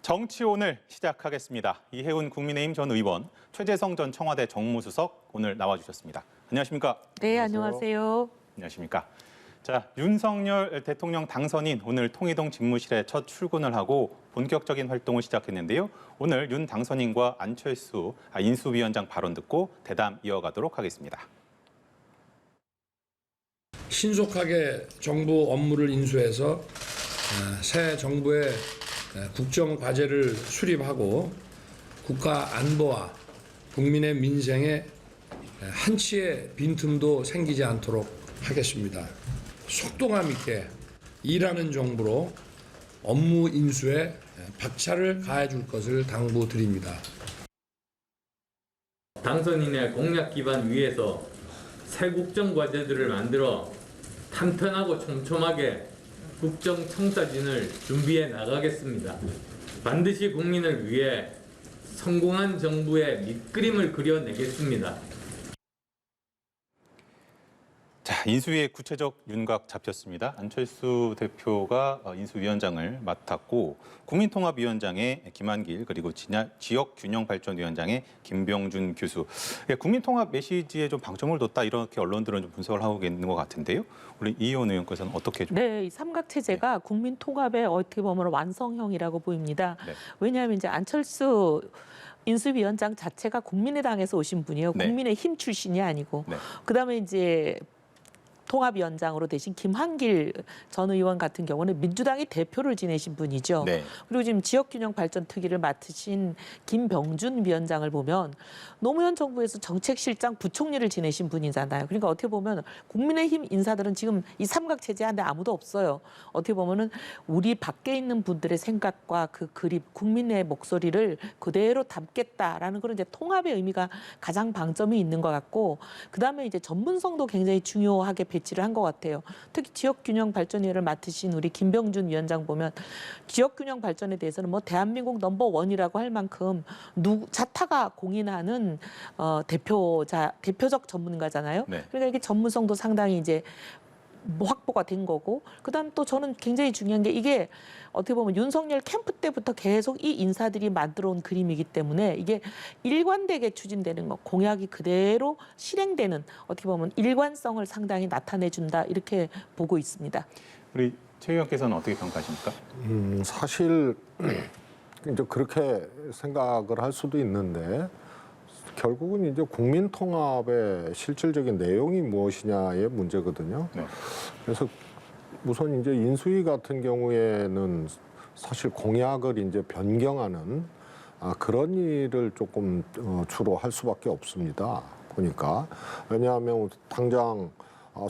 정치 오늘 시작하겠습니다. 이혜훈 국민의힘 전 의원, 최재성 전 청와대 정무수석 오늘 나와주셨습니다. 안녕하십니까? 네, 안녕하세요. 안녕하십니까? 자, 윤석열 대통령 당선인 오늘 통이동 집무실에 첫 출근을 하고 본격적인 활동을 시작했는데요. 오늘 윤 당선인과 안철수 인수위원장 발언 듣고 대담 이어가도록 하겠습니다. 신속하게 정부 업무를 인수해서 새 정부의 국정 과제를 수립하고 국가 안보와 국민의 민생에 한치의 빈틈도 생기지 않도록 하겠습니다. 속도감 있게 일하는 정부로 업무 인수에 박차를 가해 줄 것을 당부드립니다. 당선인의 공약 기반 위에서 새 국정 과제들을 만들어 탄탄하고 촘촘하게 국정 청사진을 준비해 나가겠습니다. 반드시 국민을 위해 성공한 정부의 밑그림을 그려내겠습니다. 자, 인수위의 구체적 윤곽 잡혔습니다. 안철수 대표가 인수위원장을 맡았고 국민통합위원장의 김한길 그리고 지역균형발전위원장의 김병준 교수. 국민통합 메시지에 좀 방점을 뒀다 이렇게 언론들은 좀 분석을 하고 있는 것 같은데요. 우리 이혜원 의원께서는 어떻게 좀? 네, 이 삼각체제가 국민 통합의 어떻게 보면 완성형이라고 보입니다. 네. 왜냐하면 이제 안철수 인수위원장 자체가 국민의당에서 오신 분이에요. 네. 국민의힘 출신이 아니고. 네. 그다음에 이제 통합위원장으로 되신 김한길 전 의원 같은 경우는 민주당의 대표를 지내신 분이죠. 네. 그리고 지금 지역균형발전특위를 맡으신 김병준 위원장을 보면 노무현 정부에서 정책실장 부총리를 지내신 분이잖아요. 그러니까 어떻게 보면 국민의힘 인사들은 지금 이 삼각체제 안에 아무도 없어요. 어떻게 보면은 우리 밖에 있는 분들의 생각과 그 그립, 국민의 목소리를 그대로 담겠다라는 그런 이제 통합의 의미가 가장 방점이 있는 것 같고, 그 다음에 이제 전문성도 굉장히 중요하게 배치를 한 것 같아요. 특히 지역균형발전위를 맡으신 우리 김병준 위원장 보면 지역균형발전에 대해서는 뭐 대한민국 넘버원이라고 할 만큼 자타가 공인하는 대표적 전문가잖아요. 네. 그러니까 이게 전문성도 상당히 이제 확보가 된 거고, 그다음 또 저는 굉장히 중요한 게 이게 어떻게 보면 윤석열 캠프 때부터 계속 이 인사들이 만들어온 그림이기 때문에 이게 일관되게 추진되는 거, 공약이 그대로 실행되는 어떻게 보면 일관성을 상당히 나타내준다 이렇게 보고 있습니다. 우리 최 의원께서는 어떻게 평가하십니까? 사실 이제 그렇게 생각을 할 수도 있는데. 결국은 이제 국민 통합의 실질적인 내용이 무엇이냐의 문제거든요. 네. 그래서 우선 이제 인수위 같은 경우에는 사실 공약을 이제 변경하는 그런 일을 조금 주로 할 수밖에 없습니다. 보니까. 왜냐하면 당장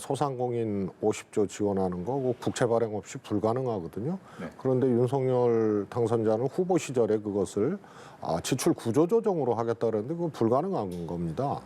소상공인 50조 지원하는 거 국채 발행 없이 불가능하거든요. 네. 그런데 윤석열 당선자는 후보 시절에 그것을 지출 구조 조정으로 하겠다 그랬는데 그건 불가능한 겁니다.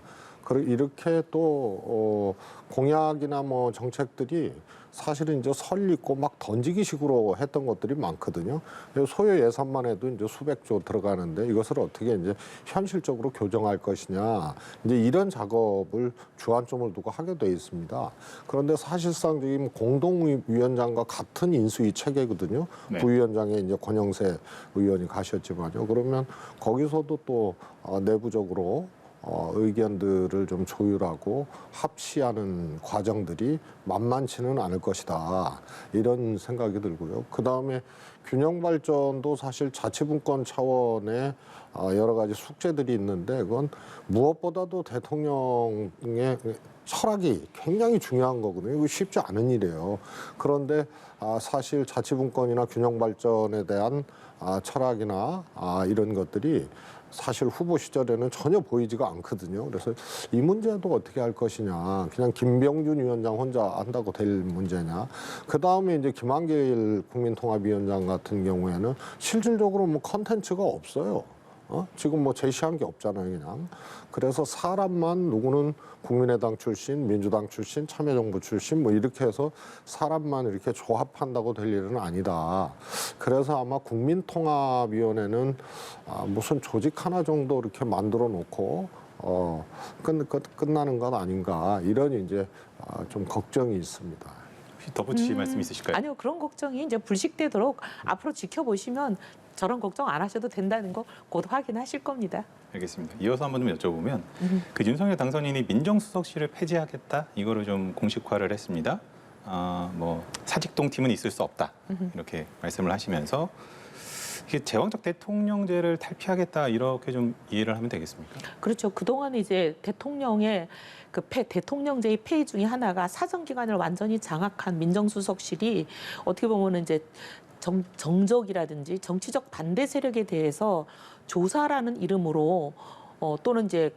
이렇게 또 공약이나 뭐 정책들이 사실은 이제 설리고 막 던지기 식으로 했던 것들이 많거든요. 소요 예산만 해도 이제 수백조 들어가는데 이것을 어떻게 이제 현실적으로 교정할 것이냐, 이제 이런 작업을 주안점을 두고 하게 돼 있습니다. 그런데 사실상 지금 공동위원장과 같은 인수위 체계거든요. 네. 부위원장에 이제 권영세 의원이 가셨지만요. 그러면 거기서도 또 내부적으로 의견들을 좀 조율하고 합치하는 과정들이 만만치는 않을 것이다. 이런 생각이 들고요. 그다음에 균형발전도 사실 자치분권 차원의 여러 가지 숙제들이 있는데 그건 무엇보다도 대통령의 철학이 굉장히 중요한 거거든요. 이거 쉽지 않은 일이에요. 그런데 사실 자치분권이나 균형발전에 대한 철학이나 이런 것들이 사실 후보 시절에는 전혀 보이지가 않거든요. 그래서 이 문제도 어떻게 할 것이냐. 그냥 김병준 위원장 혼자 한다고 될 문제냐. 그다음에 이제 김한길 국민통합위원장 같은 경우에는 실질적으로 뭐 컨텐츠가 없어요. 지금 뭐 제시한 게 없잖아요, 그냥. 그래서 사람만 누구는 국민의당 출신, 민주당 출신, 참여정부 출신 뭐 이렇게 해서 사람만 이렇게 조합한다고 될 일은 아니다. 그래서 아마 국민통합위원회는 무슨 조직 하나 정도 이렇게 만들어 놓고 끝나는 것 아닌가 이런 이제 좀 걱정이 있습니다. 혹시 덧붙이실 말씀 있으실까요? 아니요, 그런 걱정이 이제 불식되도록 앞으로 지켜보시면 저런 걱정 안 하셔도 된다는 거 곧 확인하실 겁니다. 알겠습니다. 이어서 한번 좀 여쭤보면 그 윤석열 당선인이 민정수석실을 폐지하겠다 이거를 좀 공식화를 했습니다. 뭐 사직동 팀은 있을 수 없다 이렇게 말씀을 하시면서 이게 제왕적 대통령제를 탈피하겠다 이렇게 좀 이해를 하면 되겠습니까? 그렇죠. 그동안 이제 대통령의 대통령제의 폐의 중에 하나가 사정기관을 완전히 장악한 민정수석실이 어떻게 보면 이제 정적이라든지 정치적 반대 세력에 대해서 조사라는 이름으로 또는 이제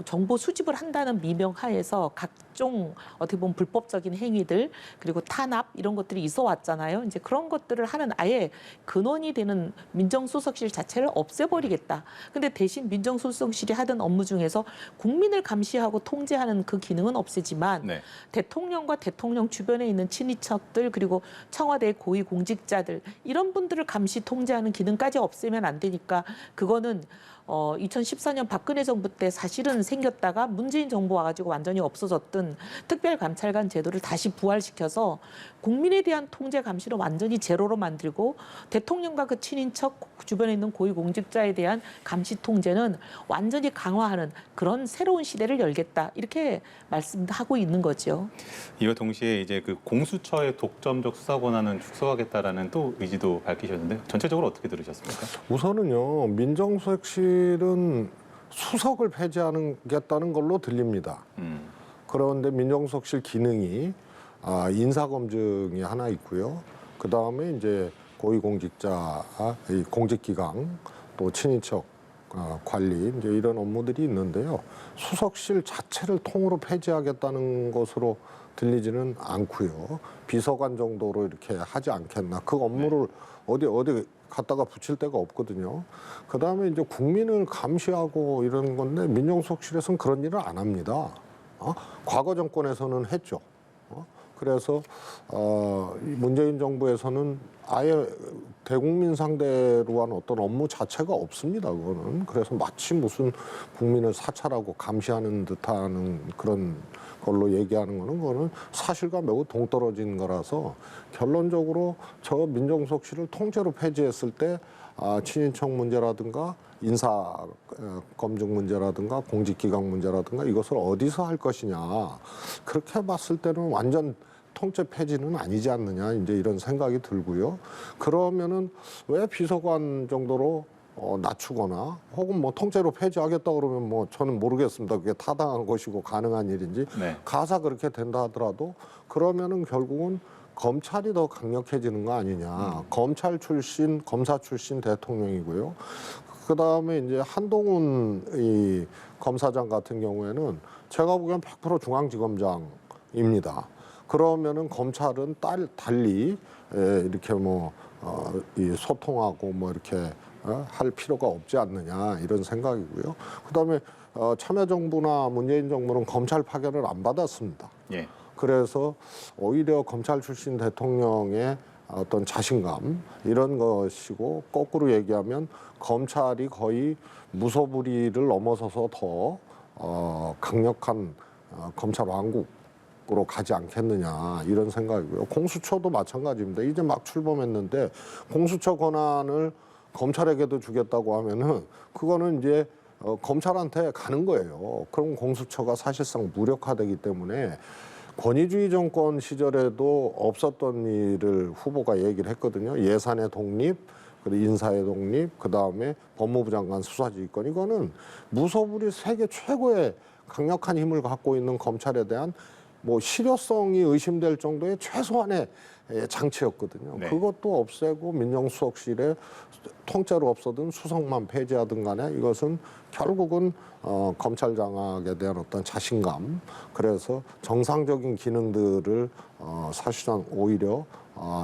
정보 수집을 한다는 미명하에서 각종 어떻게 보면 불법적인 행위들 그리고 탄압 이런 것들이 있어 왔잖아요. 이제 그런 것들을 하는 아예 근원이 되는 민정수석실 자체를 없애버리겠다. 근데 대신 민정수석실이 하던 업무 중에서 국민을 감시하고 통제하는 그 기능은 없애지만 네. 대통령과 대통령 주변에 있는 친인척들 그리고 청와대 고위 공직자들 이런 분들을 감시 통제하는 기능까지 없애면 안 되니까 그거는 2014년 박근혜 정부 때 사실은 생겼다가 문재인 정부 와가지고 완전히 없어졌던 특별감찰관 제도를 다시 부활시켜서 국민에 대한 통제 감시를 완전히 제로로 만들고 대통령과 그 친인척 주변에 있는 고위공직자에 대한 감시 통제는 완전히 강화하는 그런 새로운 시대를 열겠다 이렇게 말씀하고 있는 거죠. 이와 동시에 이제 그 공수처의 독점적 수사 권한은 축소하겠다라는 또 의지도 밝히셨는데 전체적으로 어떻게 들으셨습니까? 우선은요, 민정수석실은 수석을 폐지하겠다는 걸로 들립니다. 그런데 민정수석실 기능이 인사검증이 하나 있고요. 그 다음에 이제 고위공직자, 공직기강, 또 친인척 관리 이제 이런 업무들이 있는데요. 수석실 자체를 통으로 폐지하겠다는 것으로 들리지는 않고요. 비서관 정도로 이렇게 하지 않겠나. 그 업무를 어디 갖다가 붙일 데가 없거든요. 그 다음에 이제 국민을 감시하고 이런 건데 민정수석실에서는 그런 일을 안 합니다. 과거 정권에서는 했죠. 그래서 문재인 정부에서는 아예 대국민 상대로 한 어떤 업무 자체가 없습니다. 그거는. 그래서 마치 무슨 국민을 사찰하고 감시하는 듯한 그런 걸로 얘기하는 거는 그거는 사실과 매우 동떨어진 거라서 결론적으로 저 민정수석실을 통째로 폐지했을 때 친인척 문제라든가 인사 검증 문제라든가 공직기강 문제라든가 이것을 어디서 할 것이냐 그렇게 봤을 때는 완전 통째 폐지는 아니지 않느냐 이제 이런 생각이 들고요. 그러면은 왜 비서관 정도로 낮추거나 혹은 뭐 통째로 폐지하겠다 그러면 뭐 저는 모르겠습니다. 그게 타당한 것이고 가능한 일인지 가사 그렇게 된다 하더라도 그러면은 결국은 검찰이 더 강력해지는 거 아니냐. 검찰 출신, 검사 출신 대통령이고요. 그 다음에 이제 한동훈 이 검사장 같은 경우에는 제가 보기엔 100% 중앙지검장입니다. 그러면은 검찰은 달리 이렇게 이 소통하고 뭐 이렇게 할 필요가 없지 않느냐 이런 생각이고요. 그다음에 참여정부나 문재인 정부는 검찰 파견을 안 받았습니다. 예. 그래서 오히려 검찰 출신 대통령의 어떤 자신감 이런 것이고 거꾸로 얘기하면 검찰이 거의 무소불위를 넘어서서 더 강력한 검찰 왕국으로 가지 않겠느냐 이런 생각이고요. 공수처도 마찬가지입니다. 이제 막 출범했는데 공수처 권한을 검찰에게도 주겠다고 하면은 그거는 이제 검찰한테 가는 거예요. 그럼 공수처가 사실상 무력화되기 때문에 권위주의 정권 시절에도 없었던 일을 후보가 얘기를 했거든요. 예산의 독립, 그리고 인사의 독립, 그다음에 법무부 장관 수사지휘권. 이거는 무소불위 세계 최고의 강력한 힘을 갖고 있는 검찰에 대한 뭐 실효성이 의심될 정도의 최소한의 장치였거든요. 네. 그것도 없애고 민정수석실에 통째로 없어든 수석만 폐지하든 간에 이것은 결국은 검찰 장악에 대한 어떤 자신감, 그래서 정상적인 기능들을 사실상 오히려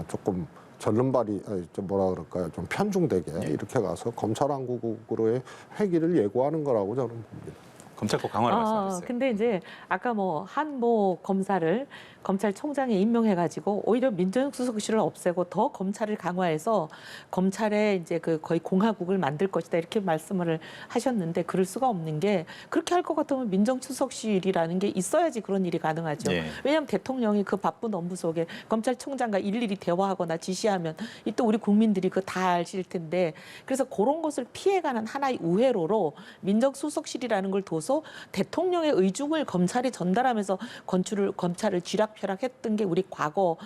조금 절름발이 좀 뭐라 그럴까요? 좀 편중되게 이렇게 가서 검찰 왕국으로의 회귀를 예고하는 거라고 저는 봅니다. 검찰법 강화를 말씀하셨어요. 근데 이제 아까 뭐 한모 검사를 검찰총장에 임명해가지고 오히려 민정수석실을 없애고 더 검찰을 강화해서 검찰에 이제 그 거의 공화국을 만들 것이다 이렇게 말씀을 하셨는데 그럴 수가 없는 게 그렇게 할 것 같으면 민정수석실이라는 게 있어야지 그런 일이 가능하죠. 예. 왜냐하면 대통령이 그 바쁜 업무 속에 검찰총장과 일일이 대화하거나 지시하면 이 또 우리 국민들이 그거 다 아실 텐데 그래서 그런 것을 피해가는 하나의 우회로로 민정수석실이라는 걸 둬서 대통령의 의중을 검찰에 전달하면서 검찰을 쥐락펴락했던 게 우리 과거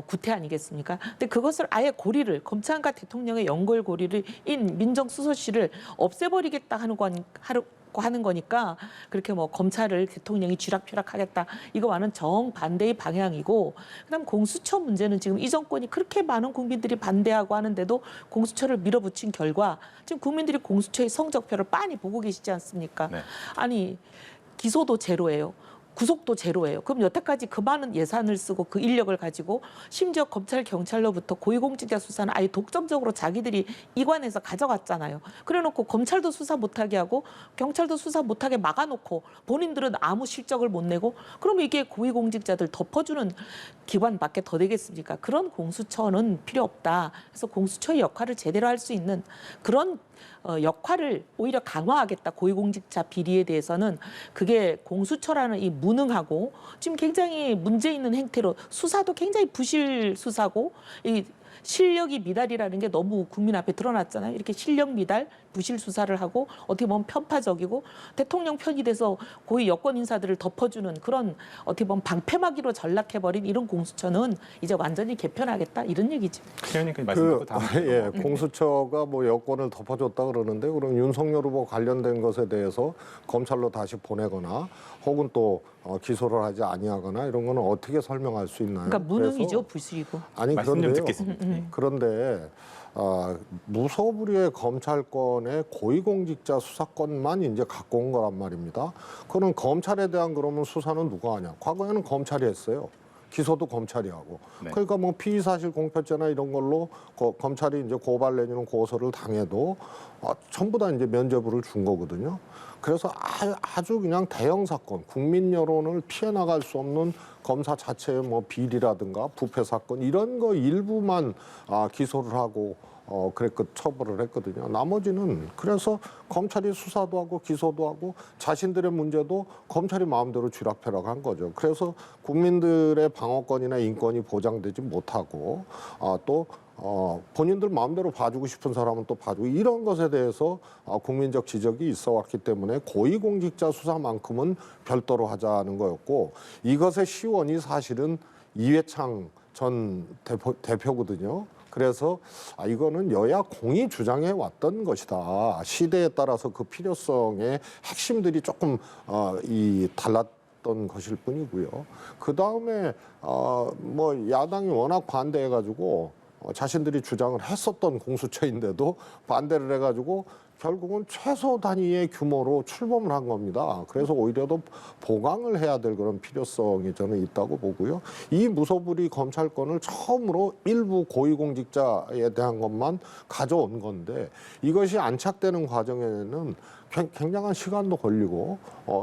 구태 아니겠습니까? 근데 그것을 아예 고리를 검찰과 대통령의 연결고리를 인 민정수석실을 없애버리겠다 하는 거니까 그렇게 뭐 검찰을 대통령이 쥐락펴락하겠다 이거와는 정반대의 방향이고 그다음 공수처 문제는 지금 이 정권이 그렇게 많은 국민들이 반대하고 하는데도 공수처를 밀어붙인 결과 지금 국민들이 공수처의 성적표를 빤히 보고 계시지 않습니까? 네. 아니 기소도 제로예요. 구속도 제로예요. 그럼 여태까지 그 많은 예산을 쓰고 그 인력을 가지고 심지어 검찰, 경찰로부터 고위공직자 수사는 아예 독점적으로 자기들이 이관해서 가져갔잖아요. 그래놓고 검찰도 수사 못하게 하고 경찰도 수사 못하게 막아놓고 본인들은 아무 실적을 못 내고 그러면 이게 고위공직자들 덮어주는 기관밖에 더 되겠습니까? 그런 공수처는 필요 없다. 그래서 공수처의 역할을 제대로 할 수 있는 그런 역할을 오히려 강화하겠다. 고위공직자 비리에 대해서는 그게 공수처라는 이 무능하고 지금 굉장히 문제 있는 행태로 수사도 굉장히 부실 수사고 이 실력이 미달이라는 게 너무 국민 앞에 드러났잖아요. 이렇게 실력 미달, 부실 수사를 하고 어떻게 보면 편파적이고 대통령 편이 돼서 고위 여권 인사들을 덮어주는 그런 어떻게 보면 방패막이로 전락해버린 이런 공수처는 이제 완전히 개편하겠다 이런 얘기죠. 최현님 말씀하고 다음 예, 공수처가 뭐 여권을 덮어줬다 그러는데 그럼 윤석열 후보 관련된 것에 대해서 검찰로 다시 보내거나 혹은 또 기소를 하지 아니하거나 이런 거는 어떻게 설명할 수 있나요? 그러니까 무능이죠, 그래서 부실이고. 아니 말씀 좀 그런데요. 듣겠습니다. 예. 그런데 무소불위의 검찰권의 고위공직자 수사권만 이제 갖고 온 거란 말입니다. 그럼 검찰에 대한 그러면 수사는 누가 하냐? 과거에는 검찰이 했어요. 기소도 검찰이 하고. 네. 그러니까 뭐 피의사실 공표죄나 이런 걸로 검찰이 이제 고발 내지는 고소를 당해도 전부 다 이제 면죄부를 준 거거든요. 그래서 아주 그냥 대형 사건, 국민 여론을 피해 나갈 수 없는 검사 자체의 뭐 비리라든가 부패 사건 이런 거 일부만 기소를 하고 처벌을 했거든요. 나머지는 그래서 검찰이 수사도 하고 기소도 하고 자신들의 문제도 검찰이 마음대로 쥐락펴락한 거죠. 그래서 국민들의 방어권이나 인권이 보장되지 못하고 또 본인들 마음대로 봐주고 싶은 사람은 또 봐주고 이런 것에 대해서 국민적 지적이 있어 왔기 때문에 고위공직자 수사만큼은 별도로 하자는 거였고 이것의 시원이 사실은 이회창 전 대표거든요. 그래서 이거는 여야 공이 주장해 왔던 것이다. 시대에 따라서 그 필요성의 핵심들이 조금 달랐던 것일 뿐이고요. 그 다음에 뭐 야당이 워낙 반대해가지고 자신들이 주장을 했었던 공수처인데도 반대를 해가지고 결국은 최소 단위의 규모로 출범을 한 겁니다. 그래서 오히려 더 보강을 해야 될 그런 필요성이 저는 있다고 보고요. 이 무소불위 검찰권을 처음으로 일부 고위공직자에 대한 것만 가져온 건데 이것이 안착되는 과정에는 굉장한 시간도 걸리고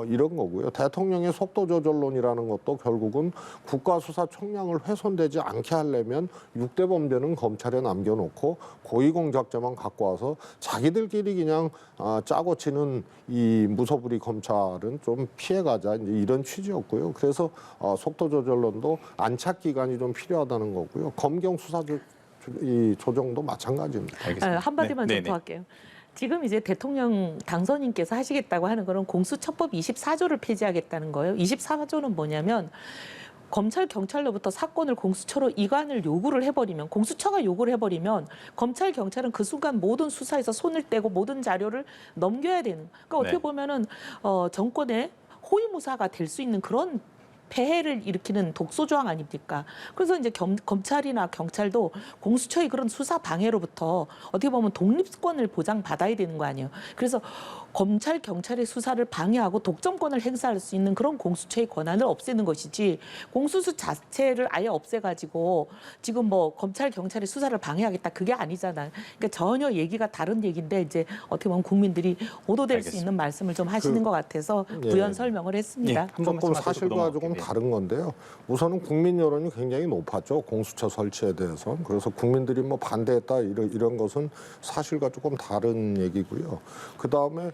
이런 거고요. 대통령의 속도 조절론이라는 것도 결국은 국가수사총량을 훼손되지 않게 하려면 6대 범죄는 검찰에 남겨놓고 고위공직자만 갖고 와서 자기들끼리 그냥 짜고 치는 이 무소불위 검찰은 좀 피해가자 이제 이런 취지였고요. 그래서 속도 조절론도 안착 기간이 좀 필요하다는 거고요. 검경 수사 조정도 마찬가지입니다. 알겠습니다. 한마디만 좀 더 할게요. 지금 이제 대통령 당선인께서 하시겠다고 하는 거는 공수처법 24조를 폐지하겠다는 거예요. 24조는 뭐냐면 검찰, 경찰로부터 사건을 공수처로 이관을 요구를 해버리면 공수처가 요구를 해버리면 검찰, 경찰은 그 순간 모든 수사에서 손을 떼고 모든 자료를 넘겨야 되는. 그러니까 어떻게 보면은 정권의 호위무사가 될 수 있는 그런 폐해를 일으키는 독소 조항 아닙니까? 그래서 이제 검찰이나 경찰도 공수처의 그런 수사 방해로부터 어떻게 보면 독립권을 보장받아야 되는 거 아니에요. 그래서 검찰, 경찰의 수사를 방해하고 독점권을 행사할 수 있는 그런 공수처의 권한을 없애는 것이지 공수처 자체를 아예 없애가지고 지금 뭐 검찰, 경찰의 수사를 방해하겠다 그게 아니잖아요. 그러니까 전혀 얘기가 다른 얘기인데 이제 어떻게 보면 국민들이 오도될 수 있는 말씀을 좀 하시는 것 같아서 부연 설명을 했습니다. 조금 사실과 조금 다른 건데요. 우선은 국민 여론이 굉장히 높았죠. 공수처 설치에 대해서. 그래서 국민들이 뭐 반대했다 이런 것은 사실과 조금 다른 얘기고요. 그 다음에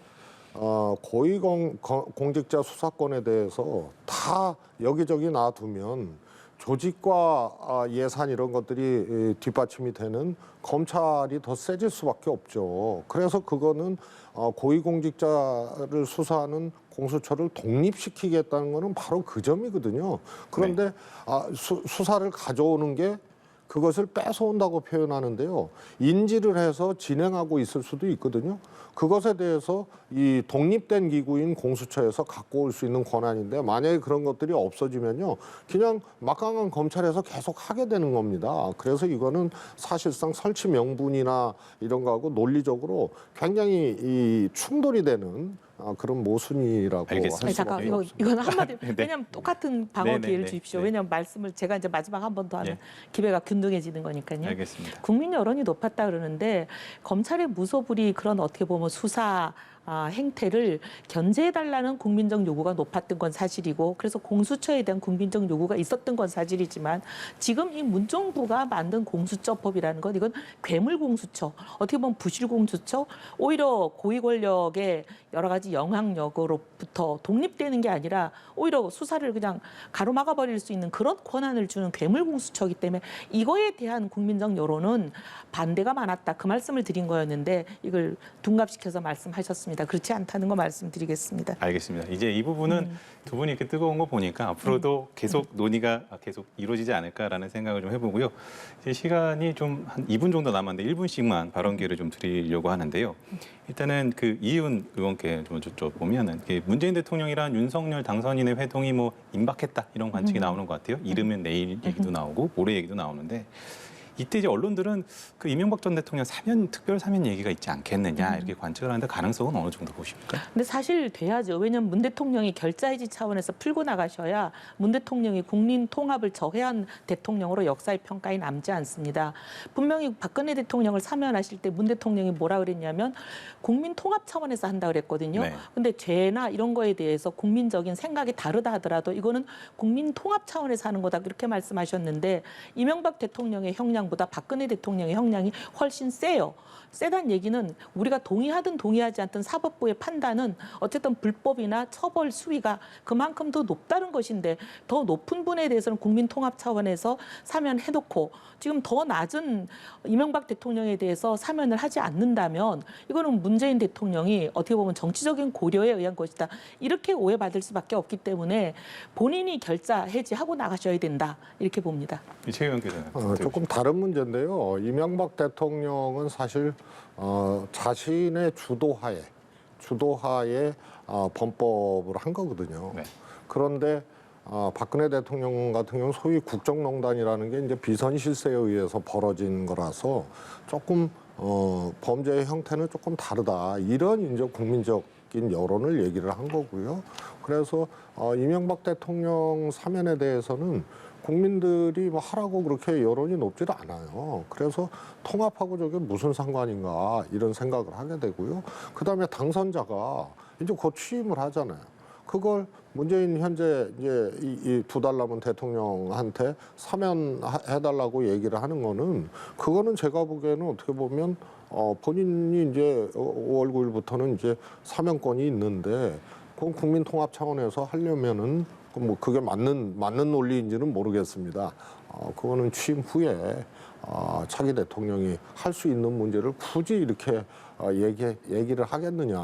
고위공직자 수사권에 대해서 다 여기저기 놔두면 조직과 예산 이런 것들이 뒷받침이 되는 검찰이 더 세질 수밖에 없죠. 그래서 그거는 고위공직자를 수사하는 공수처를 독립시키겠다는 거는 바로 그 점이거든요. 그런데 수사를 가져오는 게 그것을 뺏어온다고 표현하는데요. 인지를 해서 진행하고 있을 수도 있거든요. 그것에 대해서 이 독립된 기구인 공수처에서 갖고 올 수 있는 권한인데 만약에 그런 것들이 없어지면요. 그냥 막강한 검찰에서 계속 하게 되는 겁니다. 그래서 이거는 사실상 설치 명분이나 이런 거하고 논리적으로 굉장히 이 충돌이 되는 그런 모순이라고 할 수밖에 잠깐 없습니다. 이거는 한마디 왜냐하면 똑같은 방어 네, 기회를 네, 주십시오. 네. 왜냐하면 말씀을 제가 이제 마지막 한 번 더 하면 기회가 균등해지는 거니까요. 알겠습니다. 국민 여론이 높았다 그러는데 검찰의 무소불위 그런 어떻게 보면 수사 행태를 견제해달라는 국민적 요구가 높았던 건 사실이고 그래서 공수처에 대한 국민적 요구가 있었던 건 사실이지만 지금 이 문정부가 만든 공수처법이라는 건 이건 괴물 공수처 어떻게 보면 부실 공수처 오히려 고위 권력의 여러 가지 영향력으로부터 독립되는 게 아니라 오히려 수사를 그냥 가로막아 버릴 수 있는 그런 권한을 주는 괴물 공수처이기 때문에 이거에 대한 국민적 여론은 반대가 많았다 그 말씀을 드린 거였는데 이걸 둔갑시켜서 말씀하셨습니다. 그렇지 않다는 거 말씀드리겠습니다. 알겠습니다. 이제 이 부분은 두 분이 이렇게 뜨거운 거 보니까 앞으로도 계속 논의가 계속 이루어지지 않을까라는 생각을 좀 해보고요. 이제 시간이 좀 한 2분 정도 남았는데 1분씩만 발언 기회를 좀 드리려고 하는데요. 일단은 그 이의훈 의원께 좀 여쭤보면은 문재인 대통령이랑 윤석열 당선인의 회동이 뭐 임박했다 이런 관측이 나오는 것 같아요. 이르면 내일 얘기도 나오고 모레 얘기도 나오는데 이때 이제 언론들은 그 이명박 전 대통령 특별 사면 얘기가 있지 않겠느냐 이렇게 관측을 하는데 가능성은 어느 정도 보십니까? 근데 사실 돼야죠. 왜냐하면 문 대통령이 결자해지 차원에서 풀고 나가셔야 문 대통령이 국민 통합을 저해한 대통령으로 역사의 평가에 남지 않습니다. 분명히 박근혜 대통령을 사면하실 때 문 대통령이 뭐라 그랬냐면 국민 통합 차원에서 한다 그랬거든요. 네. 근데 죄나 이런 거에 대해서 국민적인 생각이 다르다 하더라도 이거는 국민 통합 차원에서 하는 거다 그렇게 말씀하셨는데 이명박 대통령의 형량 보다 박근혜 대통령의 형량이 훨씬 세요. 세단 얘기는 우리가 동의하든 동의하지 않든 사법부의 판단은 어쨌든 불법이나 처벌 수위가 그만큼 더 높다는 것인데 더 높은 분에 대해서는 국민 통합 차원에서 사면해놓고 지금 더 낮은 이명박 대통령에 대해서 사면을 하지 않는다면 이거는 문재인 대통령이 어떻게 보면 정치적인 고려에 의한 것이다. 이렇게 오해받을 수밖에 없기 때문에 본인이 결자 해지하고 나가셔야 된다. 이렇게 봅니다. 최 의원께서는 조금 다른 문제인데요. 이명박 대통령은 사실 자신의 주도하에 범법을 한 거거든요. 네. 그런데 박근혜 대통령 같은 경우는 소위 국정농단이라는 게 이제 비선 실세에 의해서 벌어진 거라서 조금 범죄의 형태는 조금 다르다. 이런 이제 국민적인 여론을 얘기를 한 거고요. 그래서 이명박 대통령 사면에 대해서는 국민들이 뭐 하라고 그렇게 여론이 높지도 않아요. 그래서 통합하고 저게 무슨 상관인가 이런 생각을 하게 되고요. 그다음에 당선자가 이제 곧 취임을 하잖아요. 그걸 문재인 현재 이제 이 2달 남은 대통령한테 사면해달라고 얘기를 하는 거는 그거는 제가 보기에는 어떻게 보면 본인이 이제 5월 9일부터는 이제 사면권이 있는데 그건 국민 통합 차원에서 하려면은 뭐 그게 맞는 논리인지는 모르겠습니다. 그거는 취임 후에 차기 대통령이 할 수 있는 문제를 굳이 이렇게 얘기를 하겠느냐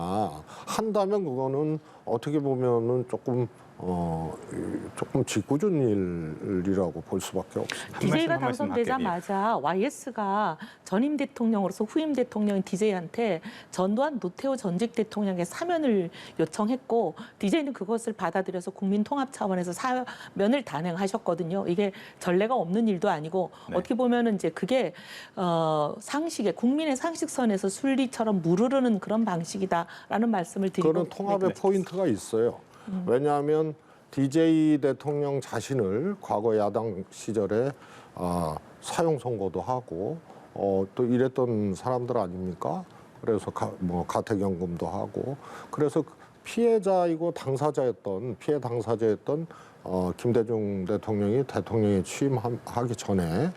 한다면 그거는 어떻게 보면은 조금 조금 짓궂은 일이라고 볼 수밖에 없습니다. DJ가 한 말씀 당선되자마자 YS가 전임 대통령으로서 후임 대통령인 DJ한테 전두환 노태우 전직 대통령의 사면을 요청했고 DJ는 그것을 받아들여서 국민 통합 차원에서 사면을 단행하셨거든요. 이게 전례가 없는 일도 아니고 네. 어떻게 보면은 이제 그게 상식에 국민의 상식선에서 순리처럼 무르르는 그런 방식이다라는 말씀을 드리고 그런 통합의 포인트가 있어요. 왜냐하면 DJ 대통령 자신을 과거 야당 시절에 사형 선고도 하고 또 이랬던 사람들 아닙니까? 그래서 가택연금도 하고 그래서 피해자이고 피해 당사자였던 김대중 대통령이 대통령에 취임하기 전에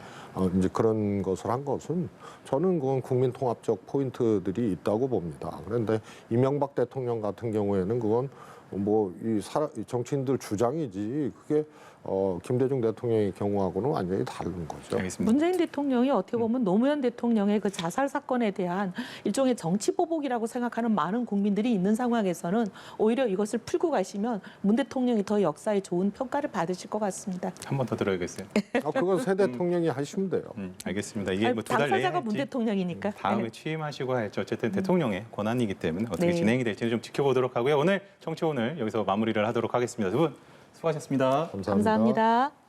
이제 그런 것을 한 것은 저는 그건 국민 통합적 포인트들이 있다고 봅니다. 그런데 이명박 대통령 같은 경우에는 그건 이 정치인들 주장이지 그게 김대중 대통령의 경우하고는 완전히 다른 거죠. 알겠습니다. 문재인 대통령이 어떻게 보면 노무현 대통령의 그 자살 사건에 대한 일종의 정치 보복이라고 생각하는 많은 국민들이 있는 상황에서는 오히려 이것을 풀고 가시면 문 대통령이 더 역사에 좋은 평가를 받으실 것 같습니다. 한 번 더 들어야겠어요. 그건 새 대통령이 하시면 돼요. 알겠습니다. 이게 뭐 두 달 내에 당사자가 문 할지 대통령이니까. 다음에 네. 취임하시고 할지 어쨌든 대통령의 권한이기 때문에 어떻게 네. 진행이 될지는 좀 지켜보도록 하고요. 오늘 정치혼을 여기서 마무리를 하도록 하겠습니다. 두 분 수고하셨습니다. 감사합니다.